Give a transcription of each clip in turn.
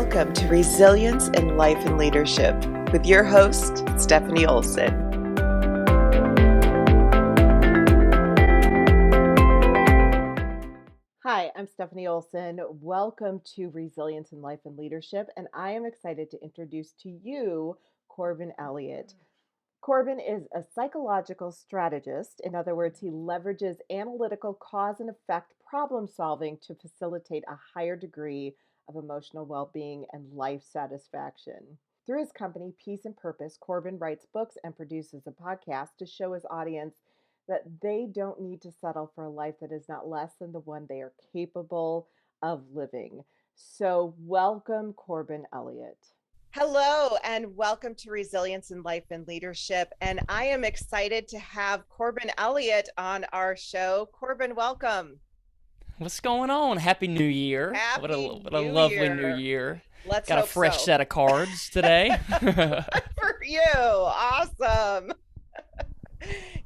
Welcome to Resilience in Life and Leadership with your host, Stephanie Olson. Hi, I'm Stephanie Olson. Welcome to Resilience in Life and Leadership, and I am excited to introduce to you Corbin Elliott. Corbin is a psychological strategist. In other words, he leverages analytical cause and effect problem solving to facilitate a higher degree of emotional well-being and life satisfaction. Through his company, Peace and Purpose, Corbin writes books and produces a podcast to show his audience that they don't need to settle for a life that is not less than the one they are capable of living. So welcome, Corbin Elliott. Hello, and welcome to Resilience in Life and Leadership. And I am excited to have Corbin Elliott on our show. Corbin, welcome. What's going on? Happy New Year. What a lovely New Year. Let's Got a fresh set of cards today. For you. Awesome.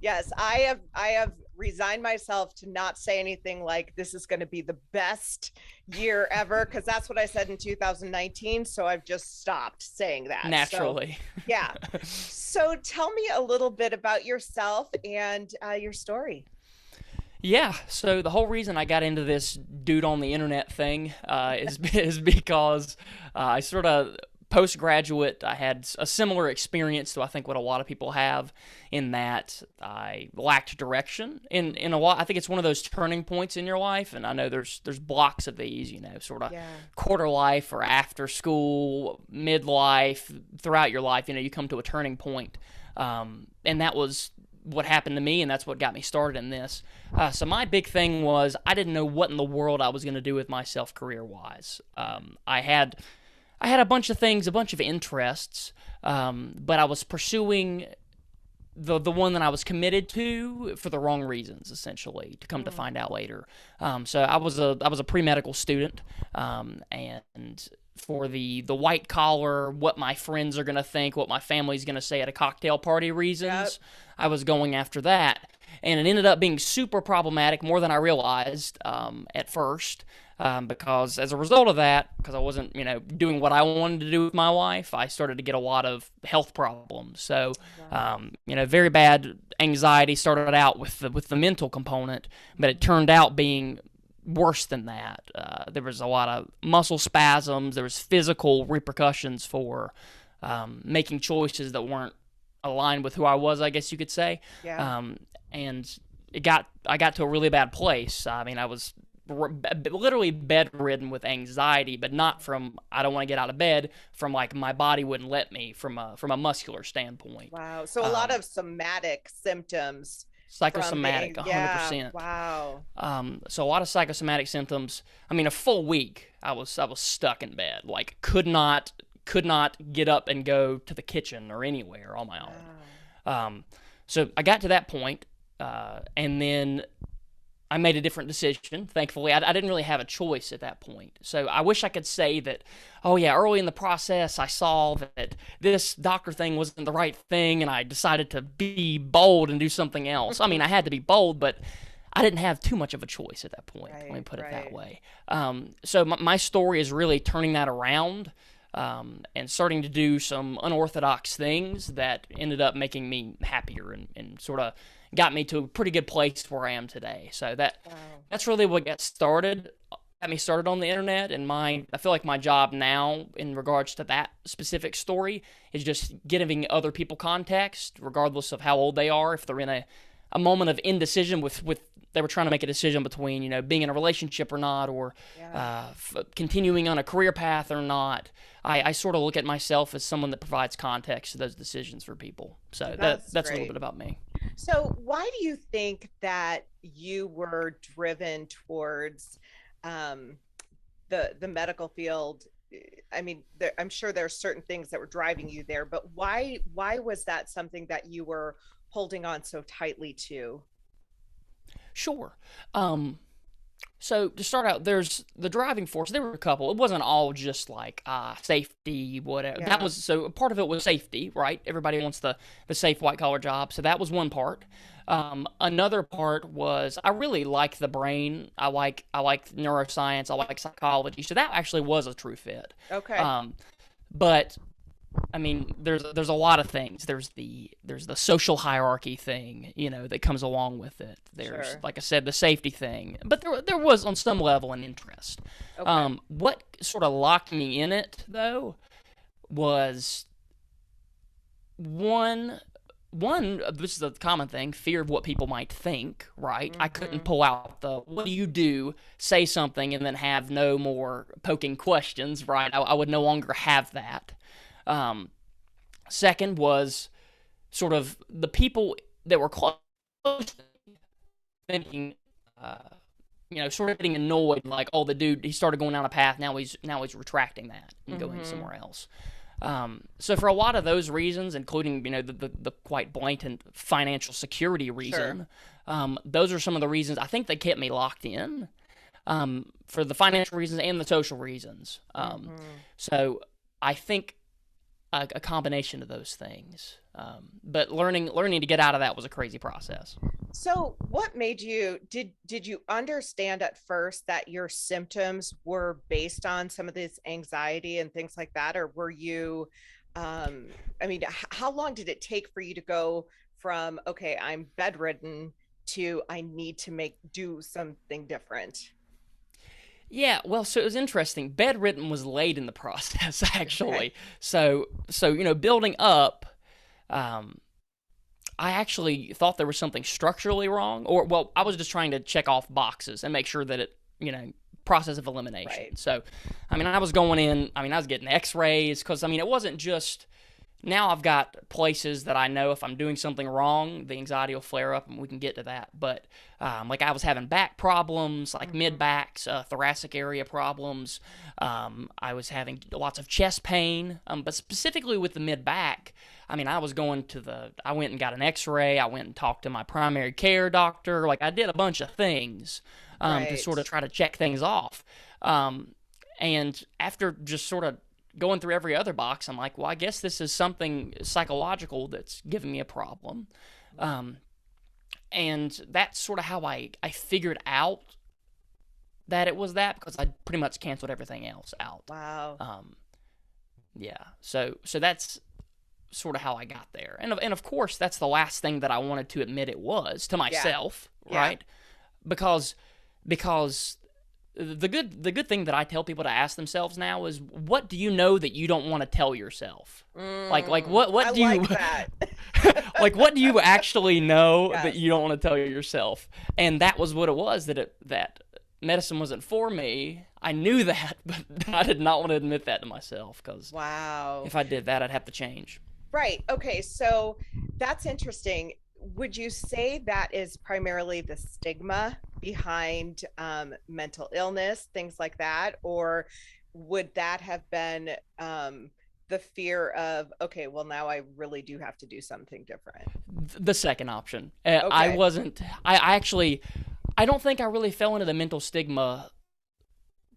Yes, I have resigned myself to not say anything like this is going to be the best year ever, because that's what I said in 2019. So I've just stopped saying that. Naturally. So, yeah. So tell me a little bit about yourself and your story. Yeah, so the whole reason I got into this dude on the internet thing is because I sort of postgraduate, I had a similar experience to I think what a lot of people have, in that I lacked direction in a lot. I think it's one of those turning points in your life, and I know there's blocks of these, sort of quarter life or after school, midlife, throughout your life, you come to a turning point, and that was what happened to me, and that's what got me started in this. So my big thing was I didn't know what in the world I was going to do with myself career-wise. I had a bunch of things, a bunch of interests, but I was pursuing the one that I was committed to for the wrong reasons, essentially, to come to find out later. So I was a pre-medical student, and for the white collar, what my friends are going to think, what my family's going to say at a cocktail party reasons, I was going after that. And it ended up being super problematic, more than I realized at first, because as a result of that, because I wasn't, doing what I wanted to do with my life, I started to get a lot of health problems. So, very bad anxiety started out with the mental component, but it turned out being worse than that. There was a lot of muscle spasms. There was physical repercussions for making choices that weren't aligned with who I was, I guess you could say. Yeah. And I got to a really bad place. I mean, I was literally bedridden with anxiety, but not from I don't want to get out of bed, from like my body wouldn't let me, from a muscular standpoint. Wow. So a lot of somatic symptoms. Psychosomatic, 100%. Yeah, wow. So a lot of psychosomatic symptoms. I mean, a full week I was stuck in bed, like could not get up and go to the kitchen or anywhere on my own. Wow. So I got to that point, and then I made a different decision. Thankfully, I didn't really have a choice at that point. So I wish I could say that, oh yeah, early in the process, I saw that this doctor thing wasn't the right thing, and I decided to be bold and do something else. I mean, I had to be bold, but I didn't have too much of a choice at that point. Let me put it that way. So my story is really turning that around, and starting to do some unorthodox things that ended up making me happier and sort of got me to a pretty good place where I am today. So that's really what got me started on the internet. And I feel like my job now in regards to that specific story is just giving other people context, regardless of how old they are. If they're in a moment of indecision with they were trying to make a decision between, being in a relationship or not, or continuing on a career path or not. I sort of look at myself as someone that provides context to those decisions for people. So that's a little bit about me. So why do you think that you were driven towards the medical field? I mean, I'm sure there are certain things that were driving you there, but why was that something that you were holding on so tightly to? Sure. So to start out, there's the driving force. There were a couple. It wasn't all just like safety, whatever. That Yeah. was so part of it was safety, right? Everybody wants the safe white collar job, so that was one part. Another part was I really like the brain. I like neuroscience. I like psychology. So that actually was a true fit. Okay. Um, but I mean, there's a lot of things. There's the social hierarchy thing, that comes along with it. There's, Sure. like I said, the safety thing. But there was on some level an interest. Okay. What sort of locked me in it though was one this is a common thing, fear of what people might think, right? I couldn't Mm-hmm. pull out the what do you do, say something, and then have no more poking questions, right? I would no longer have that. Um, Second was sort of the people that were close thinking, uh, sort of getting annoyed, like, oh, the dude, he started going down a path, now he's retracting that and going Mm-hmm. somewhere else. So for a lot of those reasons, including the quite blatant financial security Sure. reason, those are some of the reasons I think they kept me locked in. For the financial reasons and the social reasons. Mm-hmm. So I think a combination of those things. But learning to get out of that was a crazy process. So, what made you did you understand at first that your symptoms were based on some of this anxiety and things like that, or were you, I mean, how long did it take for you to go from okay, I'm bedridden to I need to make do something different? Yeah, well, so it was interesting. Bedridden was late in the process, Okay. actually. So building up, um, I actually thought there was something structurally wrong, or well, I was just trying to check off boxes and make sure that process of elimination. Right. So, I mean, I was going in. I mean, I was getting X-rays because I mean, it wasn't just now I've got places that I know if I'm doing something wrong, the anxiety will flare up, and we can get to that. But like I was having back problems, like mid Mm-hmm. backs, thoracic area problems. I was having lots of chest pain, but specifically with the mid back. I mean, I went and got an X-ray. I went and talked to my primary care doctor. Like I did a bunch of things to Right. sort of try to check things off. Um, and after just sort of going through every other box, I'm like, well, I guess this is something psychological that's giving me a problem. Um, and that's sort of how I figured out that it was that because I pretty much canceled everything else out. Wow. Um, yeah, so that's sort of how I got there, and of course that's the last thing that I wanted to admit it was to Yeah. myself, Yeah. right? Because because the good thing that I tell people to ask themselves now is what do you know that you don't want to tell yourself? Like I what do you like that. like what do you actually know that Yes. you don't want to tell yourself? And that was what it was that medicine wasn't for me. I knew that, but I did not want to admit that to myself because Wow. if I did that, I'd have to change. Right. Okay. So that's interesting. Would you say that is primarily the stigma behind mental illness, things like that? Or would that have been the fear of, okay, well, now I really do have to do something different? The second option. I Okay. wasn't. I actually. I don't think I really fell into the mental stigma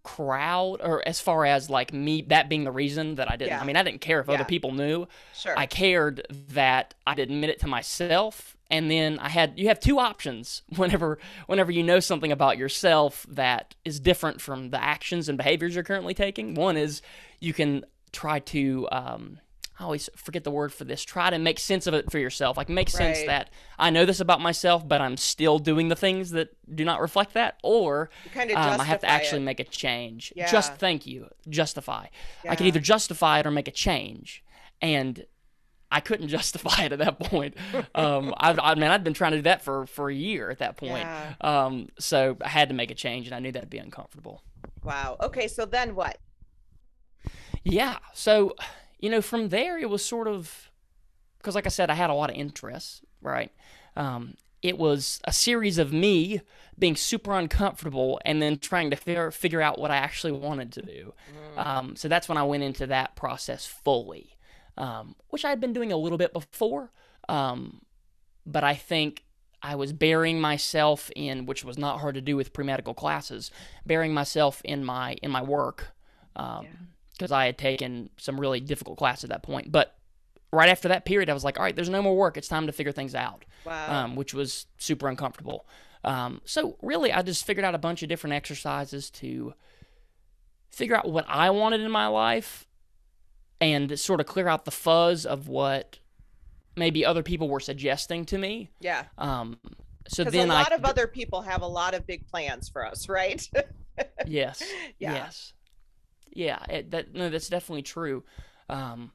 crowd or as far as like me that being the reason that I didn't. I Yeah. mean, I didn't care if other Yeah. people knew. I Sure. cared that I'd admit it to myself. And then you have two options whenever you know something about yourself that is different from the actions and behaviors you're currently taking. One is you can try to I always forget the word for this. Try to make sense of it for yourself. Like make sense Right. that I know this about myself, but I'm still doing the things that do not reflect that. Or You kind of I have to justify actually it. make a change. Just Yeah. thank you. Justify. I could Yeah. either justify it or make a change, and I couldn't justify it at that point. I mean, I'd been trying to do that for a year at that point. Yeah. So I had to make a change, and I knew that'd be uncomfortable. Wow. Okay. So then what? Yeah. So, from there it was sort of because, like I said, I had a lot of interests. Right. It was a series of me being super uncomfortable and then trying to figure out what I actually wanted to do. Mm, So that's when I went into that process fully, which I had been doing a little bit before. Um, but I think I was burying myself in, which was not hard to do with pre-medical classes, burying myself in my work, Yeah. because I had taken some really difficult classes at that point. But right after that period, I was like, all right, there's no more work. It's time to figure things out, Wow. which was super uncomfortable. So really, I just figured out a bunch of different exercises to figure out what I wanted in my life and sort of clear out the fuzz of what maybe other people were suggesting to me. Yeah. Um, so Because a then lot of other people have a lot of big plans for us, right? yes, Yeah. yes, yeah, no, that's definitely true. Um,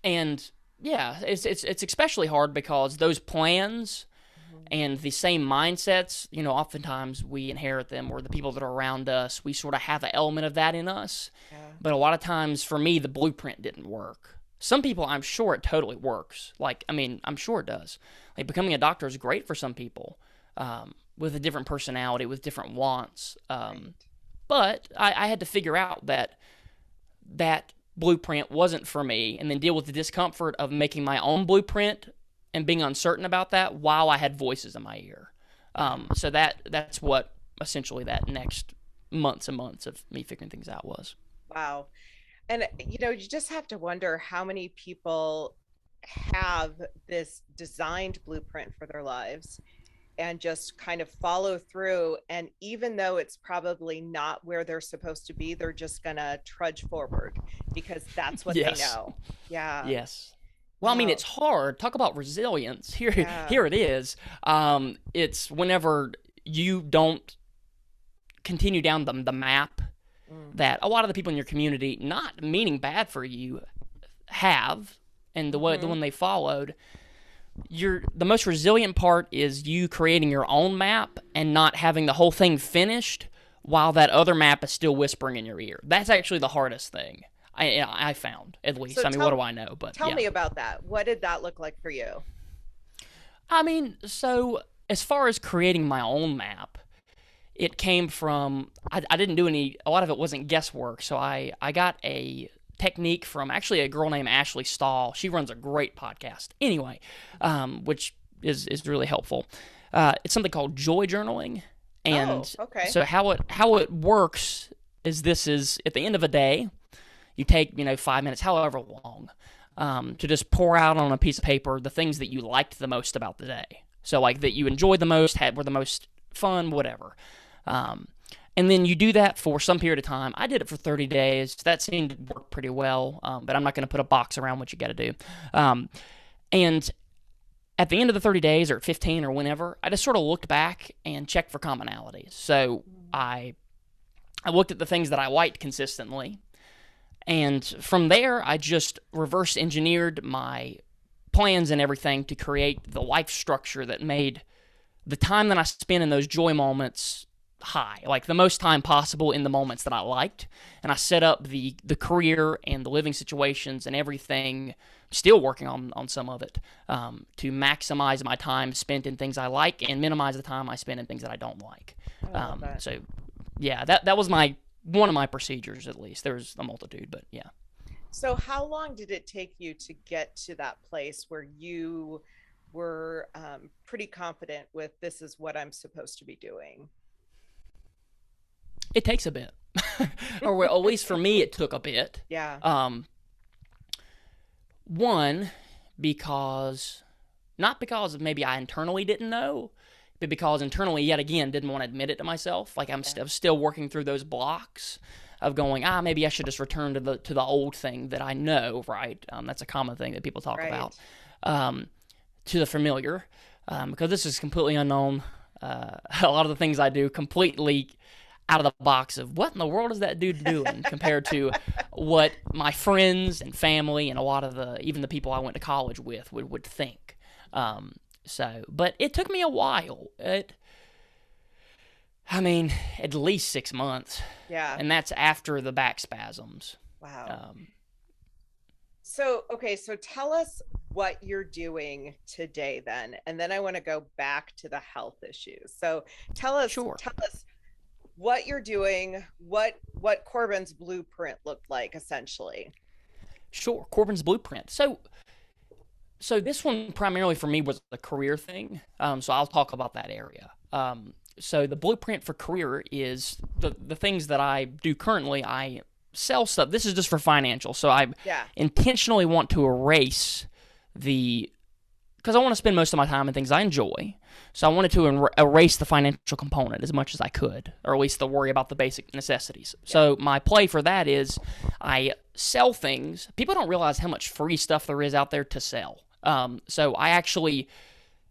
and yeah, it's especially hard because those plans Mhm. and the same mindsets, oftentimes we inherit them, or the people that are around us, we sort of have an element of that in us. Yeah. But a lot of times for me, the blueprint didn't work. Some people, I'm sure it totally works. Like, I mean, I'm sure it does. Like, becoming a doctor is great for some people, with a different personality, with different wants. Right. But I had to figure out that blueprint wasn't for me, and then deal with the discomfort of making my own blueprint and being uncertain about that while I had voices in my ear. So that's what essentially that next months and months of me figuring things out was. Wow. And you just have to wonder how many people have this designed blueprint for their lives and just kind of follow through. And even though it's probably not where they're supposed to be, they're just going to trudge forward because that's what they Yes. know. Yeah. Yes. Well, I mean, Wow. it's hard. Talk about resilience. Here, Yeah. here it is. It's whenever you don't continue down the map Mm. that a lot of the people in your community, not meaning bad for you, have, and the Hmm. one they followed. The most resilient part is you creating your own map and not having the whole thing finished while that other map is still whispering in your ear. That's actually the hardest thing. I found, at So least. I mean, what do I know? But tell yeah. me about that. What did that look like for you? I mean, so as far as creating my own map, it came from, I didn't do a lot of it wasn't guesswork. So I got a technique from actually a girl named Ashley Stahl. She runs a great podcast. Anyway, which is really helpful. It's something called joy journaling. Oh, And okay. so how it works is at the end of a day, you take 5 minutes, however long, to just pour out on a piece of paper the things that you liked the most about the day. So like that you enjoyed the most, were the most fun, whatever. Um, and then you do that for some period of time. I did it for 30 days. That seemed to work pretty well, but I'm not going to put a box around what you got to do. Um, and at the end of the 30 days or 15 or whenever, I just sort of looked back and checked for commonalities. So I looked at the things that I liked consistently. And from there, I just reverse engineered my plans and everything to create the life structure that made the time that I spent in those joy moments high, like the most time possible in the moments that I liked. And I set up the career and the living situations and everything, still working on some of it, to maximize my time spent in things I like and minimize the time I spend in things that I don't like. I love that. So yeah, that was one of my procedures, at least. There's a multitude, but yeah. So how long did it take you to get to that place where you were pretty confident with this is what I'm supposed to be doing? It takes a bit. Or well, at least for me, it took a bit. Yeah. Um, One, because not because of maybe I internally didn't know, but because internally, yet again, didn't want to admit it to myself. Like I'm Yeah. still working through those blocks of going, maybe I should just return to the old thing that I know, right? That's a common thing that people talk Right. about, to the familiar, because this is completely unknown. A lot of the things I do completely out of the box of what in the world is that dude doing compared to what my friends and family and a lot of even the people I went to college with would think. But it took me a while. I mean, at least 6 months, Yeah. and that's after the back spasms. Wow. Um, So, okay, so tell us what you're doing today then. And then I want to go back to the health issues. So, sure, tell us what you're doing, what Corbin's blueprint looked like essentially. sure. Corbin's blueprint. So So this one primarily for me was a career thing. So I'll talk about that area. So the blueprint for career is the things that I do currently. I sell stuff. This is just for financial. So I Yeah. intentionally want to erase because I want to spend most of my time in things I enjoy. So I wanted to erase the financial component as much as I could, or at least to worry about the basic necessities. Yeah. So my play for that is I sell things. People don't realize how much free stuff there is out there to sell. So I actually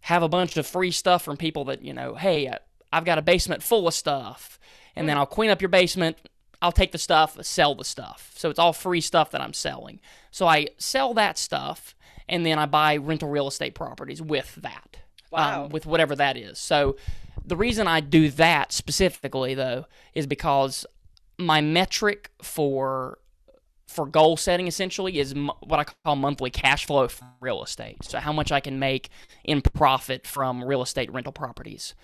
have a bunch of free stuff from people that, hey, I've got a basement full of stuff, and then I'll clean up your basement. I'll take the stuff, sell the stuff. So it's all free stuff that I'm selling. So I sell that stuff, and then I buy rental real estate properties with that. Wow. With whatever that is. So the reason I do that specifically, though, is because my metric for goal setting essentially is what I call monthly cash flow from real estate. So how much I can make in profit from real estate rental properties.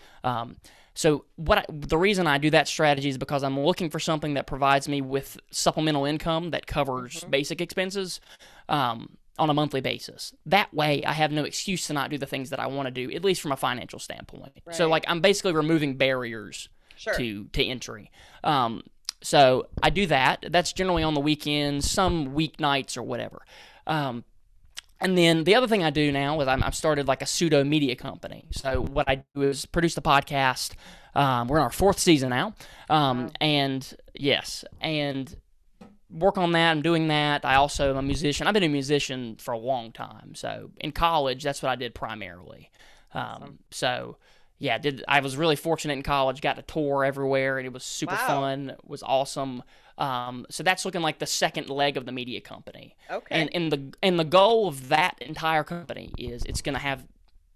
So the reason I do that strategy is because I'm looking for something that provides me with supplemental income that covers basic expenses on a monthly basis. That way, I have no excuse to not do the things that I want to do, at least from a financial standpoint. Right. So I'm basically removing barriers to entry. So I do that. That's generally on the weekends, some weeknights or whatever. And then the other thing I do now is I've started like a pseudo media company. So what I do is produce the podcast. We're in our 4th season now. And yes, and work on that. I'm doing that. I also am a musician. I've been a musician for a long time. So in college, that's what I did primarily. Awesome. So yeah, I was really fortunate in college, got to tour everywhere, and it was super fun. It was awesome. So that's looking like the second leg of the media company. Okay. And the goal of that entire company is it's going to have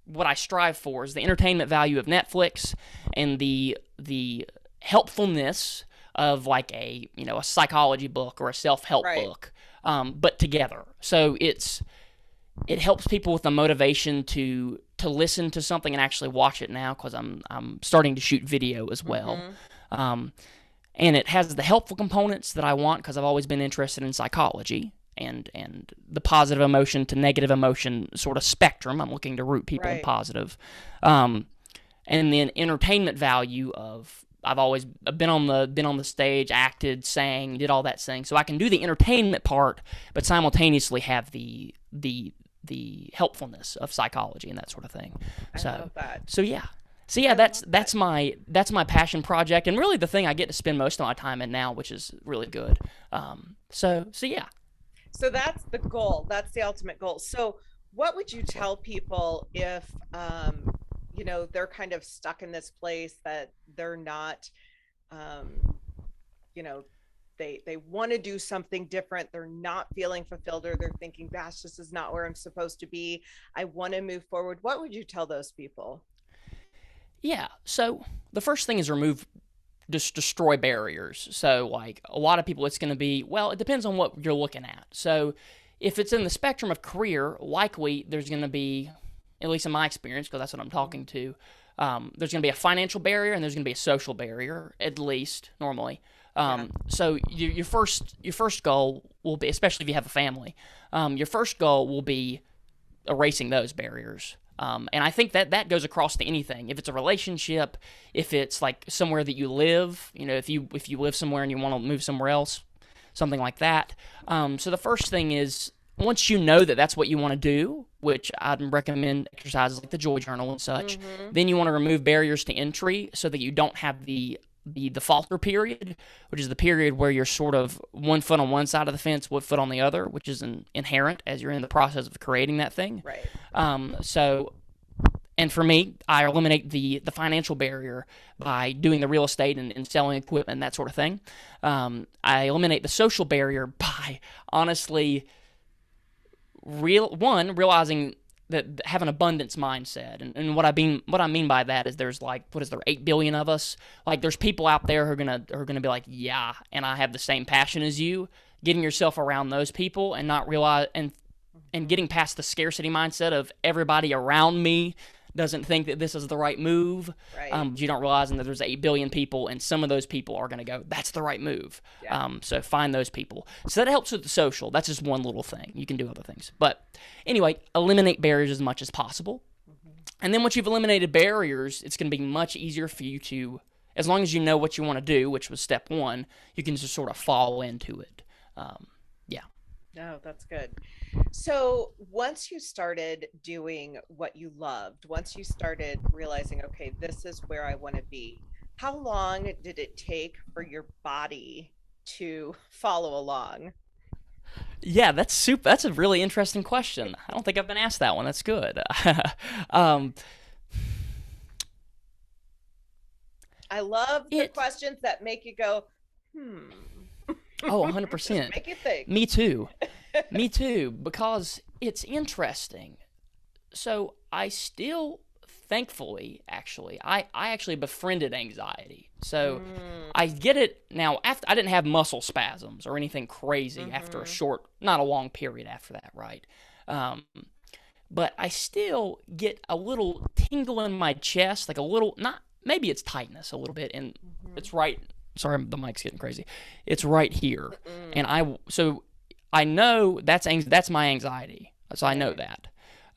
what I strive for is the entertainment value of Netflix and the helpfulness of like a psychology book or a self-help book, but together. So it helps people with the motivation to listen to something and actually watch it now, because I'm starting to shoot video as well. And it has the helpful components that I want, because I've always been interested in psychology and the positive emotion to negative emotion sort of spectrum. I'm looking to root people in positive. And then entertainment value of I've always been on the stage, acted, sang, did all that thing, so I can do the entertainment part, but simultaneously have the helpfulness of psychology and that sort of thing. I love that. So yeah, that's my passion project, and really the thing I get to spend most of my time in now, which is really good. So yeah. So that's the goal. That's the ultimate goal. So what would you tell people if they're kind of stuck in this place that they're not, they want to do something different. They're not feeling fulfilled, or they're thinking, gosh, this is not where I'm supposed to be. I want to move forward. What would you tell those people? Yeah. So the first thing is destroy barriers. So like a lot of people, it's going to be, well, it depends on what you're looking at. So if it's in the spectrum of career, likely there's going to be, at least in my experience, because that's what I'm talking to, there's going to be a financial barrier and there's going to be a social barrier, at least normally. So your first goal will be, especially if you have a family, your first goal will be erasing those barriers. And I think that goes across to anything. If it's a relationship, if it's like somewhere that you live, if you live somewhere and you want to move somewhere else, something like that. So the first thing is, once you know that that's what you want to do, which I'd recommend exercises like the Joy Journal and such, then you want to remove barriers to entry so that you don't have the falter period, which is the period where you're sort of one foot on one side of the fence, one foot on the other, which is inherent as you're in the process of creating that thing. Right. And for me, I eliminate the financial barrier by doing the real estate and selling equipment, that sort of thing. I eliminate the social barrier by honestly realizing that have an abundance mindset, and what I mean by that is there's like, what is there, 8 billion of us? Like there's people out there who are gonna be like, yeah, and I have the same passion as you. Getting yourself around those people and not realize and getting past the scarcity mindset of everybody around me doesn't think that this is the right move. Right. You don't realizing that there's 8 billion people, and some of those people are going to go, that's the right move. Yeah. So find those people. So that helps with the social. That's just one little thing. You can do other things. But anyway, eliminate barriers as much as possible. And then once you've eliminated barriers, it's going to be much easier for you to, as long as you know what you want to do, which was step one, you can just sort of fall into it. Yeah. No, that's good. So once you started doing what you loved, once you started realizing, okay, this is where I want to be, how long did it take for your body to follow along? Yeah, that's a really interesting question. I don't think I've been asked that one. That's good. um, I love the it questions that make you go, Oh, just 100%. make you think. Me too. Me too, because it's interesting. So I still, thankfully, actually, I actually befriended anxiety. So Mm, I get it now. After I didn't have muscle spasms or anything crazy after a mm-hmm. short, not a long period after that, right? Um, but I still get a little tingle in my chest, like a little, not, maybe it's tightness a little bit, and Mm-hmm. it's right. Sorry, the mic's getting crazy. It's right here, and Mm, I know that's my anxiety. So I know right.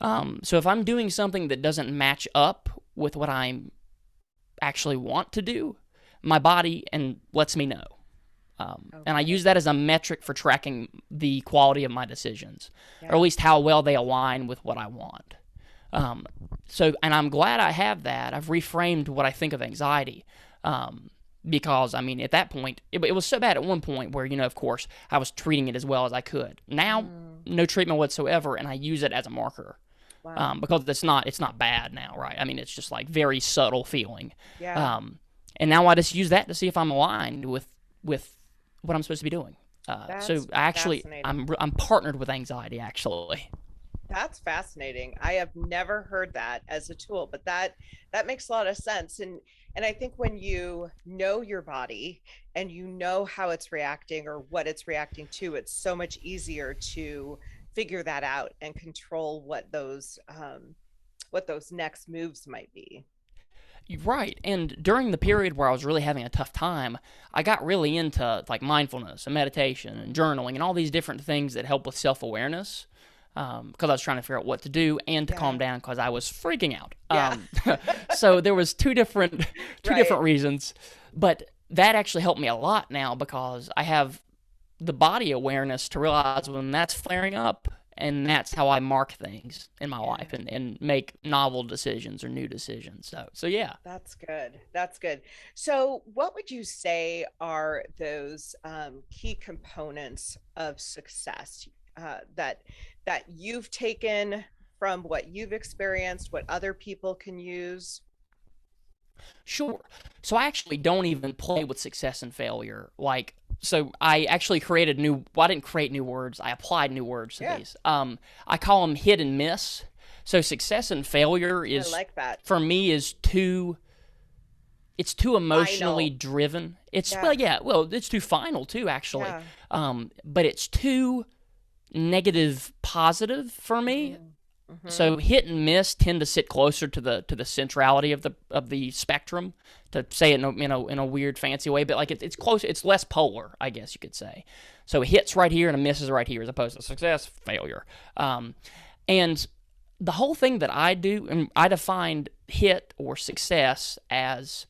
that. So if I'm doing something that doesn't match up with what I actually want to do, my body and lets me know. And I use Okay. that as a metric for tracking the quality of my decisions, or at Yeah. least how well they align with what I want. Um, and I'm glad I have that. I've reframed what I think of anxiety. Because, I mean, at that point, it was so bad at one point where, of course, I was treating it as well as I could. Now, Mm, no treatment whatsoever, and I use it as a marker. wow. Because it's not bad now, right? I mean, it's just like very subtle feeling. Yeah. Um, and now I just use that to see if I'm aligned with what I'm supposed to be doing. So That's I actually fascinating. I'm partnered with anxiety actually. That's fascinating. I have never heard that as a tool, but that makes a lot of sense. And I think when you know your body and you know how it's reacting or what it's reacting to, it's so much easier to figure that out and control what those next moves might be. Right. And during the period where I was really having a tough time, I got really into like mindfulness and meditation and journaling and all these different things that help with self awareness. Because I was trying to figure out what to do and to calm Yeah. down because I was freaking out. Yeah. So there was two Right. different reasons, but that actually helped me a lot now because I have the body awareness to realize when that's flaring up, and that's how I mark things in my life Yeah. and make novel decisions or new decisions. So yeah. That's good. That's good. So, what would you say are those key components of success that you've taken from what you've experienced, what other people can use? Sure. So I actually don't even play with success and failure. So I actually created well, I didn't create new words. I applied new words to Yeah, these. I call them hit and miss. So success and failure I is, like that. for me, it's too emotionally Final. driven. Yeah, It's too final too, actually. yeah. But it's too negative positive for me. Mm, mm-hmm. So hit and miss tend to sit closer to the centrality of the spectrum, to say it in a weird fancy way, but like it's close. It's less polar, I guess you could say. So it hits right here and a miss is right here, as opposed to success, failure. And the whole thing that I do, and I defined hit or success as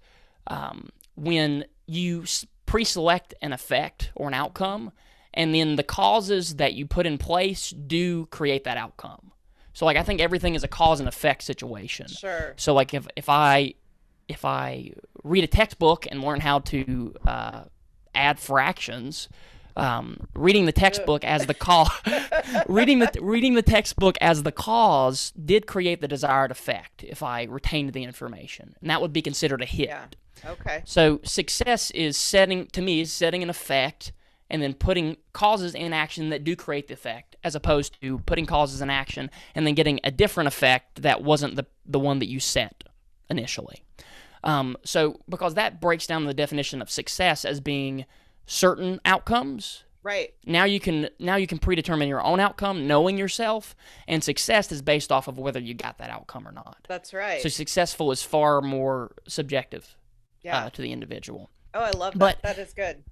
when you pre-select an effect or an outcome, and then the causes that you put in place do create that outcome. So like I think everything is a cause and effect situation. Sure. So like if I read a textbook and learn how to add fractions, reading the Ugh. textbook as the cause, reading the textbook as the cause did create the desired effect if I retained the information, and that would be considered a Yeah. hit. Okay. So success is setting an effect and then putting causes in action that do create the effect, as opposed to putting causes in action and then getting a different effect that wasn't the one that you set initially. So because that breaks down the definition of success as being certain outcomes Right. Now you can predetermine your own outcome, knowing yourself, and success is based off of whether you got that outcome or not. That's So right. successful is far more subjective Yeah. to the individual. Oh, I love that. But That is good.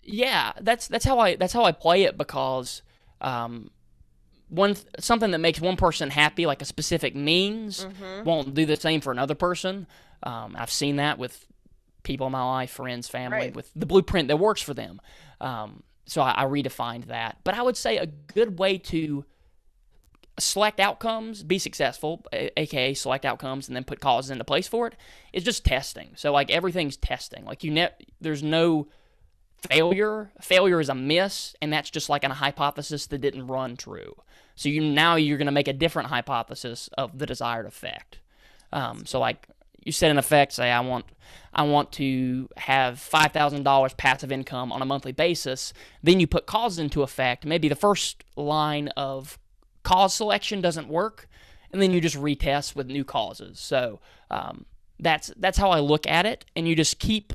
yeah, that's how I play it because um, something that makes one person happy, like a specific means, Mm-hmm. won't do the same for another person. I've seen that with people in my life, friends, family, Right. with the blueprint that works for them. So I redefined that. But I would say a good way to select outcomes, be successful, aka select outcomes and then put causes into place for it, is just testing. So like everything's testing. Like there's no failure. Failure is a miss, and that's just like a hypothesis that didn't run true. So you're going to make a different hypothesis of the desired effect. So like you set an effect, say I want to have $5,000 passive income on a monthly basis. Then you put causes into effect. Maybe the first line of cause selection doesn't work, and then you just retest with new causes. So that's how I look at it, and you just keep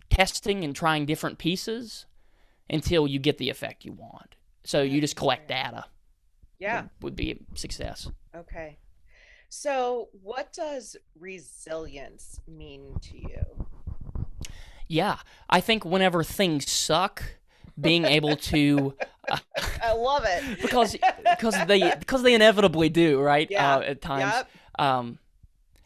testing and trying different pieces until you get the effect you want. So you just collect data. Yeah. Would be success. Okay. So, what does resilience mean to you? Yeah, I think whenever things suck, being able to I love it. because they inevitably do, right? Yeah. At times, Yep.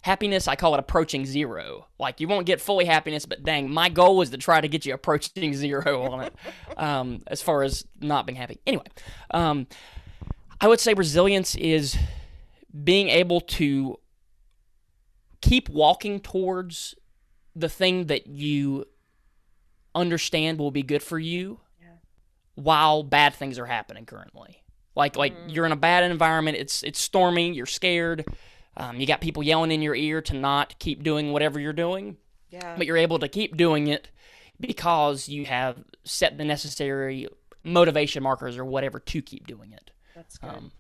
happiness, I call it approaching zero. Like you won't get fully happiness, but dang, my goal is to try to get you approaching zero on it. As far as not being happy. Anyway, I would say resilience is being able to keep walking towards the thing that you understand will be good for you Yeah. while bad things are happening currently. Like you're in a bad environment, it's stormy, you're scared, you got people yelling in your ear to not keep doing whatever you're doing, Yeah. but you're able to keep doing it because you have set the necessary motivation markers or whatever to keep doing it. That's good.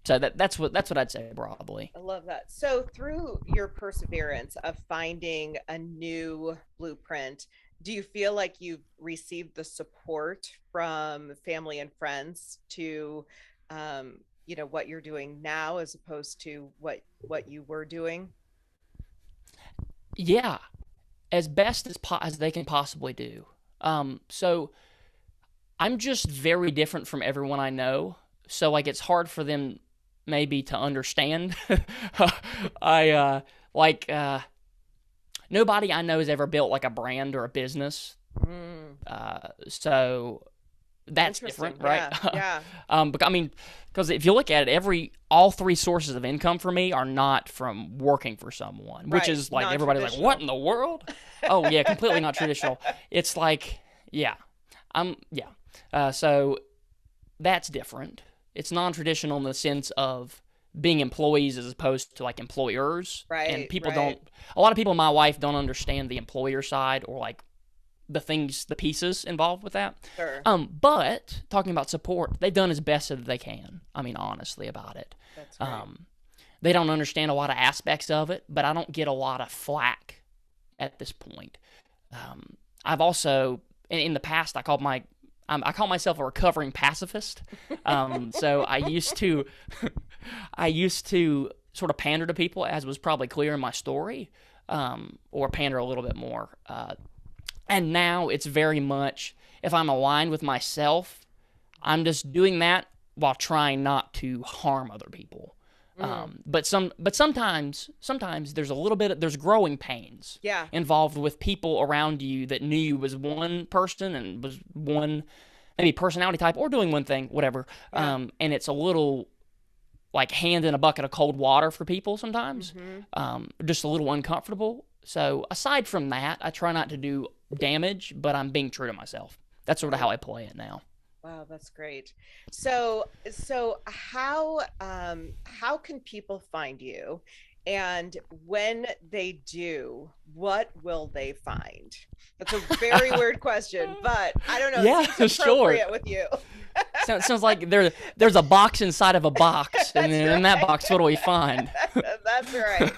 So that's what I'd say broadly. I love that. So, through your perseverance of finding a new blueprint, do you feel like you've received the support from family and friends to, what you're doing now as opposed to what you were doing? Yeah, as best as they can possibly do. So I'm just very different from everyone I know. So like it's hard for them maybe to understand. I like nobody I know has ever built like a brand or a business. Mm, So that's interesting. different, right? Yeah. But I mean, because if you look at it, all three sources of income for me are not from working for someone, which Right. is like everybody's like, what Non-traditional. in the world? Oh yeah, completely not traditional. It's like, yeah, yeah. So that's different. It's non-traditional in the sense of being employees as opposed to like employers. And Right. people Right. don't. A lot of people in my life don't understand the employer side or like the pieces involved with that. Sure. But talking about support, they've done as best that they can. I mean, honestly about it. That's great. They don't understand a lot of aspects of it, but I don't get a lot of flack at this point. I've also, in the past, I call myself a recovering pacifist. So I used to sort of pander to people, as was probably clear in my story, or pander a little bit more. And now it's very much, if I'm aligned with myself, I'm just doing that while trying not to harm other people. But sometimes there's growing pains Yeah. involved with people around you that knew you was one person and was one maybe personality type or doing one thing, whatever. Yeah. And it's a little like hand in a bucket of cold water for people sometimes, just a little uncomfortable. So aside from that, I try not to do damage, but I'm being true to myself. That's sort of how I play it now. Wow, that's great. So how can people find you? And when they do, what will they find? That's a very weird question, but I don't know. Yeah, It seems sure. appropriate with you. Sounds like there's a box inside of a box, and then in that box, what do we find? That's right.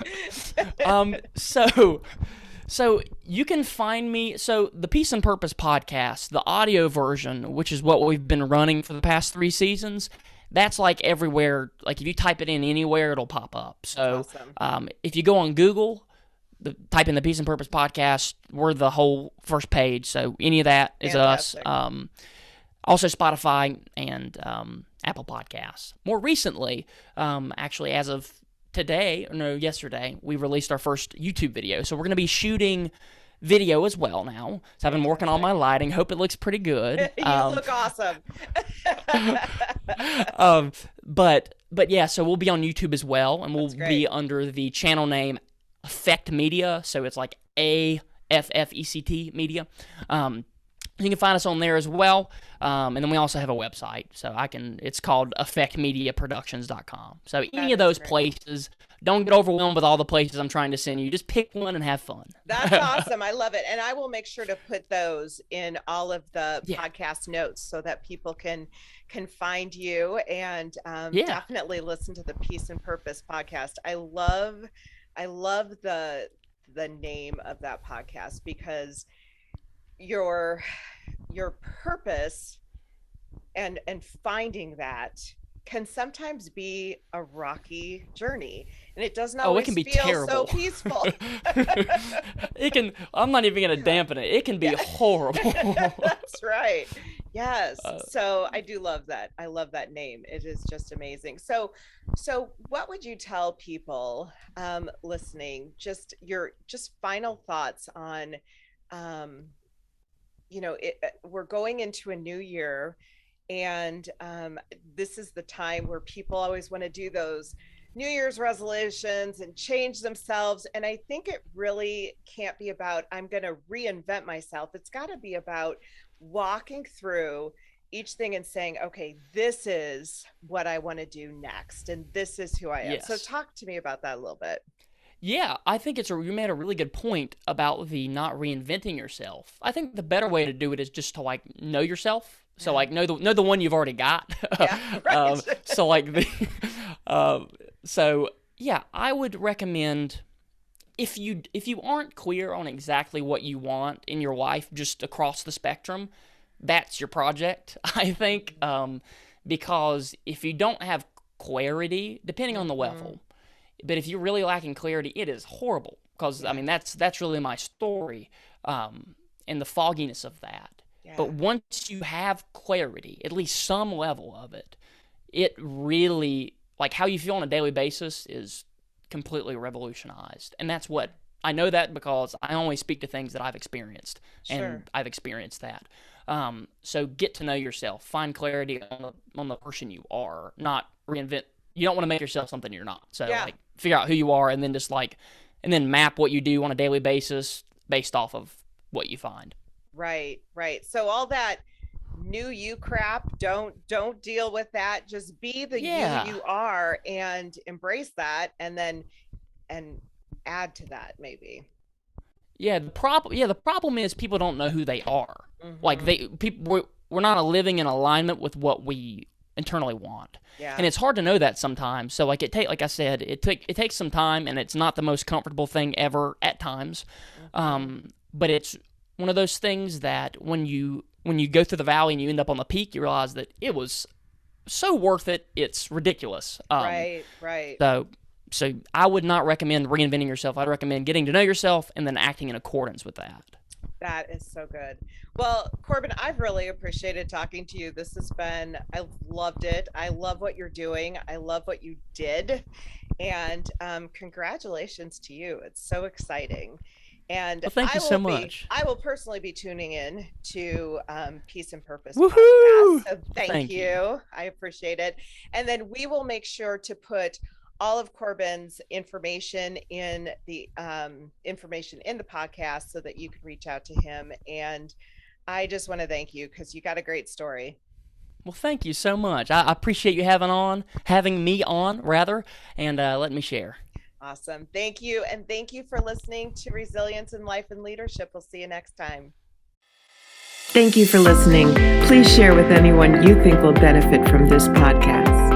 So you can find me. So the Peace and Purpose podcast, the audio version, which is what we've been running for the past 3 seasons, that's like everywhere. Like if you type it in anywhere, it'll pop up. So Awesome. if you go on Google, type in the Peace and Purpose podcast, we're the whole first page. So any of that is Fantastic. us. Also Spotify and Apple Podcasts. More recently, actually as of yesterday, we released our first YouTube video. So we're going to be shooting video as well now. So I've been working on my lighting. Hope it looks pretty good. You look awesome. But yeah, so we'll be on YouTube as well, and we'll That's great. be under the channel name Affect Media. So it's like AFFECT Media. You can find us on there as well, and then we also have a website. So it's called affectmediaproductions.com. So any of those places, don't get overwhelmed with all the places I'm trying to send you. Just pick one and have fun. That's awesome. I love it. And I will make sure to put those in all of the podcast notes so that people can find you and definitely listen to the Peace and Purpose podcast. I love the name of that podcast because your purpose and finding that can sometimes be a rocky journey, and it doesn't always it can be feel terrible. so peaceful. It can. I'm not even going to dampen it. It can be horrible. That's right. Yes. So I do love that. I love that name. It is just amazing. So what would you tell people listening? Just your final thoughts on we're going into a new year, and this is the time where people always want to do those New Year's resolutions and change themselves. And I think it really can't be about, I'm going to reinvent myself. It's got to be about walking through each thing and saying, okay, this is what I want to do next, and this is who I am. Yes. So talk to me about that a little bit. Yeah, I think you made a really good point about the not reinventing yourself. I think the better way to do it is just to like know yourself. So like know the one you've already got. Yeah, right. I would recommend if you aren't clear on exactly what you want in your life just across the spectrum, that's your project, I think. Because if you don't have clarity, depending on the level, but if you're really lacking clarity, it is horrible. Because I mean, that's really my story, and the fogginess of that. Yeah. But once you have clarity, at least some level of it, it really, like how you feel on a daily basis is completely revolutionized. And that's what I know, that because I only speak to things that I've experienced, and I've experienced that. So get to know yourself, find clarity on the person you are, not reinvent. You don't want to make yourself something you're not. So like figure out who you are, and then and then map what you do on a daily basis based off of what you find. Right. So all that new you crap, don't deal with that. Just be the you are and embrace that, and add to that maybe. Yeah, the problem is people don't know who they are. Mm-hmm. Like we're not living in alignment with what we internally want. Yeah. And it's hard to know that sometimes. So like like I said, it takes some time, and it's not the most comfortable thing ever at times. Mm-hmm. But it's one of those things that when you go through the valley and you end up on the peak, you realize that it was so worth it. It's ridiculous. Right. So I would not recommend reinventing yourself. I'd recommend getting to know yourself and then acting in accordance with that. That is so good. Well, Corbin, I've really appreciated talking to you. I loved it. I love what you're doing. I love what you did. And congratulations to you. It's so exciting. And thank you so much. I will personally be tuning in to Peace and Purpose Woohoo! podcast. So thank you. I appreciate it. And then we will make sure to put all of Corbin's information in the podcast so that you can reach out to him. And I just want to thank you because you got a great story. Well, thank you so much. I appreciate you having me on, and letting me share. Awesome. Thank you. And thank you for listening to Resilience in Life and Leadership. We'll see you next time. Thank you for listening. Please share with anyone you think will benefit from this podcast.